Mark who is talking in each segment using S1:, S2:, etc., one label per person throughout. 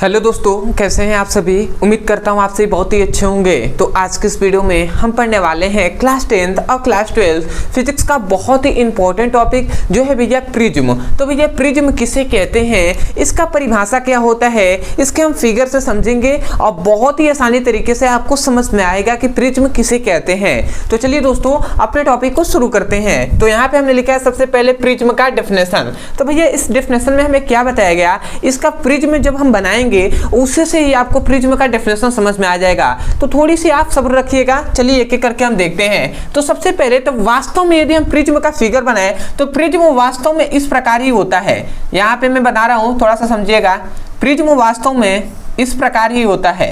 S1: Hello दोस्तों, कैसे हैं आप सभी। उम्मीद करता हूं आप सभी बहुत ही अच्छे होंगे। तो आज के इस वीडियो में हम पढ़ने वाले हैं क्लास 10th और क्लास 12 फिजिक्स का बहुत ही इंपॉर्टेंट टॉपिक जो है भैया प्रिज्म। तो भैया प्रिज्म किसे कहते हैं, इसका परिभाषा क्या होता है, इसके हम फिगर से समझेंगे और बहुत ही आसानी तरीके से आपको समझ में आएगा कि प्रिज्म किसे कहते हैं। तो चलिए दोस्तों अपने टॉपिक को शुरू करते हैं। तो यहाँ पे हमने लिखा है सबसे पहले प्रिज्म का डेफिनेशन। तो भैया इस डेफिनेशन में हमें क्या बताया गया, इसका प्रिज्म जब हम बनाएंगे उससे से ही आपको प्रिज्म का डेफिनेशन समझ में आ जाएगा। तो थोड़ी सी आप सब्र रखिएगा। चलिए एक एक करके हम देखते हैं। तो सबसे पहले तो वास्तव में यदि हम प्रिज्म का फिगर बनाए तो प्रिज्म वास्तव में इस प्रकार ही होता है। यहाँ पे मैं बता रहा हूँ, थोड़ा सा समझिएगा। प्रिज्म वास्तव में इस प्रकार ही होता है,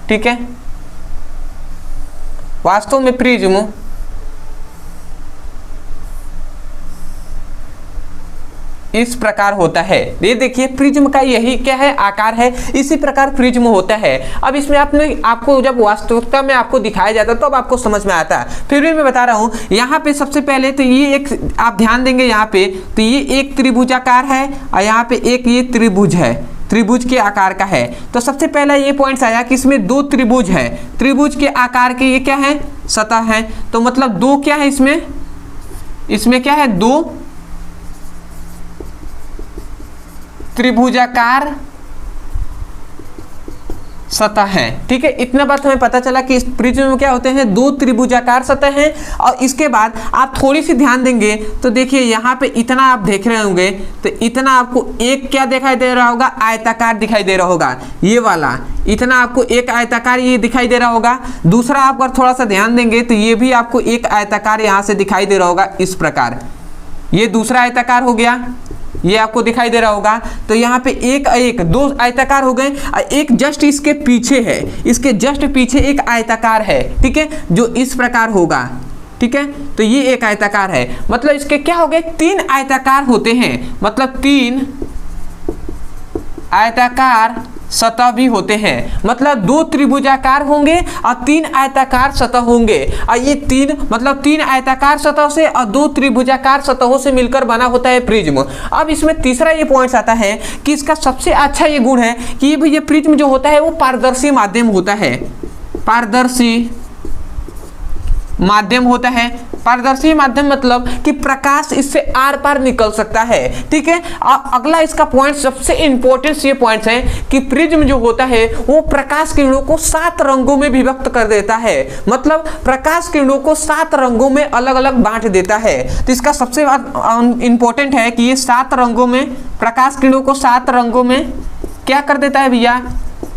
S1: ठीक है। वास्तव में प्रिज्म इस प्रकार होता है। ये देखिए प्रिज्म का यही क्या है, आकार है। इसी प्रकार प्रिज्म होता है। अब इसमें आपको जब वास्तविकता में आपको दिखाया जाता है तो अब आपको समझ में आता है। फिर भी मैं बता रहा हूँ, यहाँ पे सबसे पहले तो ये एक आप ध्यान देंगे, यहाँ पे तो ये एक त्रिभुजाकार है और यहाँ पे एक ये त्रिभुज है, त्रिभुज के आकार का है। तो सबसे पहला ये पॉइंट्स आया कि इसमें दो त्रिभुज है, त्रिभुज के आकार के ये क्या है, सतह है। तो मतलब दो क्या है, इसमें क्या है, दो त्रिभुजाकार सतह है, ठीक है। इतना बात हमें पता चला कि इस प्रिज्म में क्या होते हैं, दो त्रिभुजाकार सतह हैं। और इसके बाद आप थोड़ी सी ध्यान देंगे तो देखिए यहाँ पे इतना आप देख रहे होंगे, तो इतना आपको एक क्या दिखाई दे रहा होगा, आयताकार दिखाई दे रहा होगा। ये वाला इतना आपको एक आयताकार ये दिखाई दे रहा होगा। दूसरा आप अगर थोड़ा सा ध्यान देंगे तो ये भी आपको एक आयताकार यहाँ से दिखाई दे रहा होगा इस प्रकार। ये दूसरा आयताकार हो गया, ये आपको दिखाई दे रहा होगा। तो यहाँ पे एक दो आयताकार हो गए। एक जस्ट इसके पीछे है, इसके जस्ट पीछे एक आयताकार है, ठीक है, जो इस प्रकार होगा, ठीक है। तो ये एक आयताकार है, मतलब इसके क्या हो गए, तीन आयताकार होते हैं। मतलब तीन आयताकार सतह भी होते हैं। मतलब दो त्रिभुजाकार होंगे और तीन आयताकार सतह होंगे। और ये तीन मतलब तीन आयताकार सतह से और दो त्रिभुजाकार सतहों से मिलकर बना होता है प्रिज्म। अब इसमें तीसरा ये पॉइंट आता है कि इसका सबसे अच्छा ये गुण है कि ये प्रिज्म जो होता है वो पारदर्शी माध्यम होता है। पारदर्शी माध्यम होता है। पारदर्शी माध्यम मतलब कि प्रकाश इससे आर पार निकल सकता है, ठीक है। अगला इसका पॉइंट सबसे इंपॉर्टेंट ये पॉइंट्स है कि प्रिज्म जो होता है वो प्रकाश किरणों को 7 रंगों में विभक्त कर देता है। मतलब प्रकाश किरणों को 7 रंगों में अलग अलग बांट देता है। तो इसका सबसे इंपॉर्टेंट है कि ये 7 रंगों में, प्रकाश किरणों को 7 रंगों में क्या कर देता है भैया,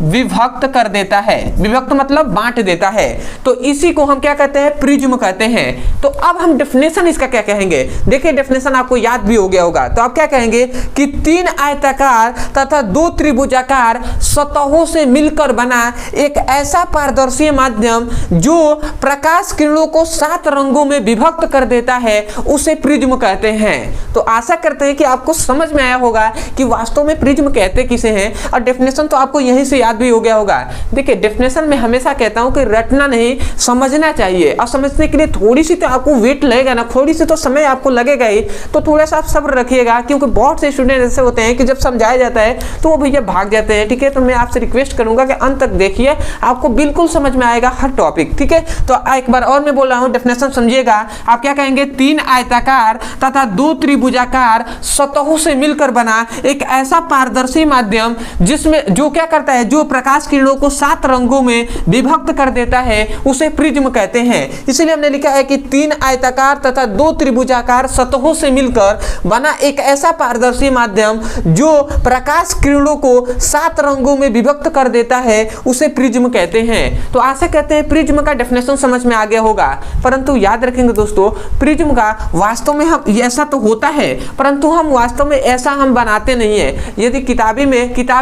S1: विभक्त कर देता है। विभक्त मतलब बांट देता है। तो इसी को हम क्या कहते हैं, प्रिज्म कहते हैं। तो अब हम डेफिनेशन इसका क्या कहेंगे, देखिए डेफिनेशन आपको याद भी हो गया होगा। तो आप क्या कहेंगे कि तीन आयताकार तथा दो त्रिभुजाकार सतहों से मिलकर बना एक ऐसा पारदर्शी माध्यम जो प्रकाश किरणों को 7 रंगों में विभक्त कर देता है, उसे प्रिज्म कहते हैं। तो आशा करते हैं कि आपको समझ में आया होगा कि वास्तव में प्रिज्म कहते किसे हैं। और डेफिनेशन तो आपको यहीं से याद भी हो गया होगा। देखिए डेफिनेशन में हमेशा कहता हूं कि रटना नहीं, समझना चाहिए। और समझने के लिए थोड़ी सी तो आपको वेट लगेगा ना, थोड़ी सी तो समय आपको लगेगा ही। तो थोड़ा सा आप सब्र रखिएगा, क्योंकि बहुत से स्टूडेंट ऐसे होते हैं कि जब समझाया जाता है तो वो भैया भाग जाते हैं, ठीक है। तो मैं आपसे रिक्वेस्ट करूंगा कि अंत तक देखिए, आपको बिल्कुल समझ में आएगा हर टॉपिक, ठीक है। तो एक बार और मैं बोल रहा हूं, डेफिनेशन समझिएगा। आप क्या कहेंगे, तीन आयताकार तथा दो त्रिभुजाकार सतहों से मिलकर बना एक ऐसा पारदर्शी माध्यम जिसमें जो क्या करता है, जो प्रकाश किरणों को 7 रंगों में विभक्त कर देता है, उसे प्रिज्म कहते हैं। इसलिए हमने लिखा है कि तीन आयताकार तथा दो त्रिभुजाकार सतहों से मिलकर बना एक ऐसा पारदर्शी माध्यम जो प्रकाश किरणों को 7 रंगों में विभक्त कर देता है, उसे प्रिज्म कहते हैं। तो आशा कहते हैं प्रिज्म का डेफिनेशन समझ में आ गया होगा। परंतु याद रखेंगे दोस्तों, प्रिज्म का वास्तव में हम ऐसा तो होता है, परंतु हम वास्तव में ऐसा हम बनाते नहीं है। यदि किताब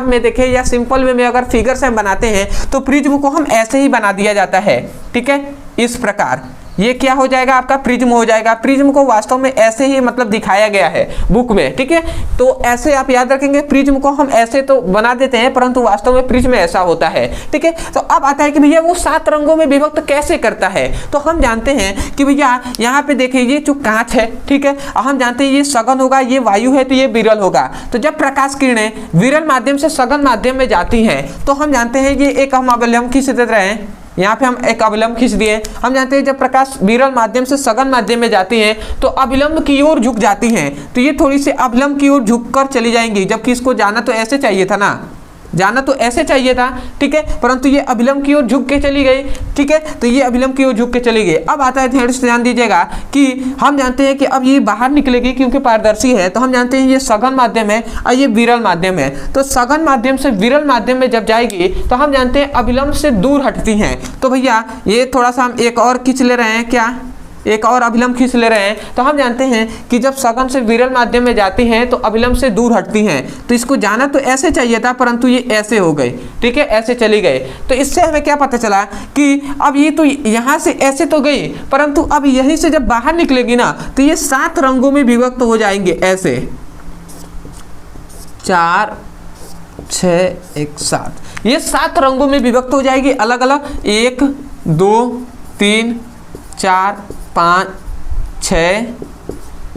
S1: में देखें या सिंपल में अगर फिगर से हम बनाते हैं तो प्रिज्म को हम ऐसे ही बना दिया जाता है, ठीक है, इस प्रकार। ये क्या हो जाएगा, आपका प्रिज्म हो जाएगा। प्रिज्म को वास्तव में ऐसे ही मतलब दिखाया गया है बुक में, ठीक है। तो ऐसे आप याद रखेंगे, प्रिज्म को हम ऐसे तो बना देते हैं परंतु वास्तव में प्रिज्म ऐसा होता है, ठीक है। तो अब आता है कि भैया वो 7 रंगों में विभक्त कैसे करता है। तो हम जानते हैं कि भैया यहाँ पे देखिए ये जो कांच है, ठीक है, हम जानते हैं ये सघन होगा, ये वायु है तो ये विरल होगा। तो जब प्रकाश किरणें विरल माध्यम से सघन माध्यम में जाती हैं तो हम जानते हैं ये एक हम अवलंब खींच देते रहे हैं, यहाँ पे हम एक अविलंब खींच दिए। हम जानते हैं जब प्रकाश विरल माध्यम से सघन माध्यम में जाती है तो अविलंब की ओर झुक जाती हैं, तो ये थोड़ी सी अविलंब की ओर झुककर चली जाएंगी, जबकि इसको जाना तो ऐसे चाहिए था ना, जाना तो ऐसे चाहिए था, ठीक है, परंतु ये अविलंब की ओर झुक के चली गई, ठीक है। तो ये अविलंब की ओर झुक के चली गई। अब आता है, ध्यान दीजिएगा कि हम जानते हैं कि अब ये बाहर निकलेगी क्योंकि पारदर्शी है, तो हम जानते हैं ये सघन माध्यम है और ये विरल माध्यम है। तो सघन माध्यम से विरल माध्यम में जब जाएगी तो हम जानते हैं अविलंब से दूर हटती हैं। तो भैया ये थोड़ा सा हम एक और खींच ले रहे हैं, क्या एक और अभिलंब खींच ले रहे हैं। तो हम जानते हैं कि जब सघन से विरल माध्यम में जाती हैं तो अभिलंब से दूर हटती हैं, तो इसको जाना तो ऐसे चाहिए था परंतु ये ऐसे हो गई, ठीक है, ऐसे चली गई। तो इससे हमें क्या पता चला कि अब ये तो यहाँ से ऐसे तो गई परंतु अब यहीं से जब बाहर निकलेगी ना तो ये 7 रंगों में विभक्त हो जाएंगे, ऐसे 4 6 1 7, ये 7 रंगों में विभक्त हो जाएगी अलग अलग, 1 2 3 4 5 6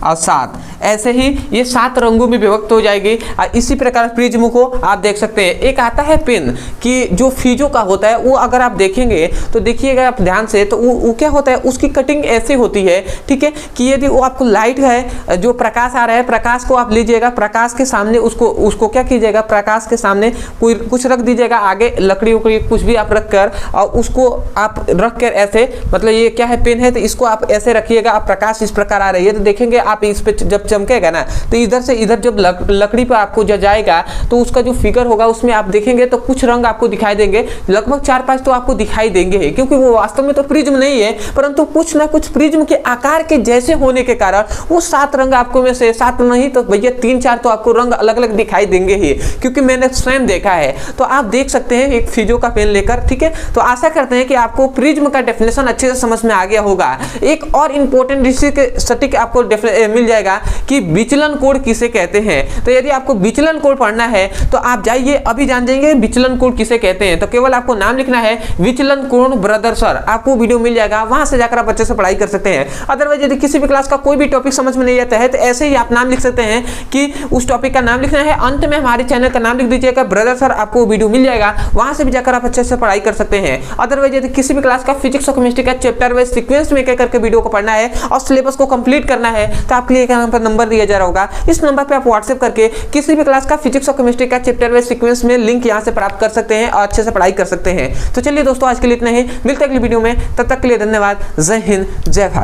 S1: और 7, ऐसे ही ये 7 रंगों में विभक्त हो जाएगी। और इसी प्रकार प्रिज्म को आप देख सकते हैं। एक आता है पेन कि जो फीजो का होता है, वो अगर आप देखेंगे तो देखिएगा आप ध्यान से, तो वो क्या होता है, उसकी कटिंग ऐसे होती है, ठीक है, कि यदि वो आपको लाइट है, जो प्रकाश आ रहा है, प्रकाश को आप लीजिएगा, प्रकाश के सामने उसको क्या कीजिएगा, प्रकाश के सामने कोई कुछ रख दीजिएगा, आगे लकड़ी उकड़ी कुछ भी आप रख कर और उसको आप रख कर ऐसे, मतलब ये क्या है, पेन है, तो इसको आप ऐसे रखिएगा, आप प्रकाश इस प्रकार आ रही है तो देखेंगे आप इस पे जब चमकेगा ना तो इधर से इधर जब लकड़ी पर आपको जाएगा तो उसका जो फिगर होगा उसमें आप देखेंगे तो कुछ रंग आपको दिखाई देंगे, लगभग 4-5 तो आपको दिखाई देंगे ही, क्योंकि वो वास्तव में तो प्रिज्म नहीं है परंतु कुछ ना कुछ प्रिज्म के आकार के जैसे होने के कारण वो 7 रंग आपको में से 7 नहीं तो भैया 3-4 तो आपको रंग अलग अलग दिखाई देंगे ही, क्योंकि मैंने स्वयं देखा है। तो आप देख सकते हैं एक फिजो का पेन लेकर, ठीक है। तो आशा करते हैं कि आपको प्रिज्म का डेफिनेशन अच्छे से समझ में आ गया होगा। एक और इंपॉर्टेंट सटीक आपको मिल जाएगा कि विचलन कोण किसे कहते हैं। तो यदि आपको विचलन कोण पढ़ना है तो आप जाइए, अभी जान जाएंगे विचलन कोण किसे कहते हैं। तो केवल आपको नाम लिखना है विचलन कोण ब्रदर सर, आपको वीडियो मिल जाएगा, वहां से जाकर आप अच्छे से पढ़ाई कर सकते हैं। अदरवाइज यदि किसी भी क्लास का कोई भी टॉपिक समझ में नहीं आता है तो ऐसे ही आप नाम लिख सकते हैं कि उस टॉपिक का नाम लिखना है, अंत में हमारे चैनल का नाम लिख दीजिएगा ब्रदर सर, आपको वीडियो मिल जाएगा, वहां से भी जाकर आप अच्छे से पढ़ाई कर सकते हैं। अदरवाइज यदि किसी भी क्लास का फिजिक्स और केमिस्ट्री का चैप्टर वाइज सीक्वेंस में एक करके वीडियो को पढ़ना है और सिलेबस को कंप्लीट करना है तो आपके लिए यहाँ पर नंबर दिया जा रहा होगा, इस नंबर पे आप व्हाट्सएप करके किसी भी क्लास का फिजिक्स और केमिस्ट्री का चैप्टर वाइज सीक्वेंस में लिंक यहाँ से प्राप्त कर सकते हैं और अच्छे से पढ़ाई कर सकते हैं। तो चलिए दोस्तों, आज के लिए इतना ही, मिलते हैं अगली वीडियो में, तब तक के लिए धन्यवाद। जय हिंद, जय भारत।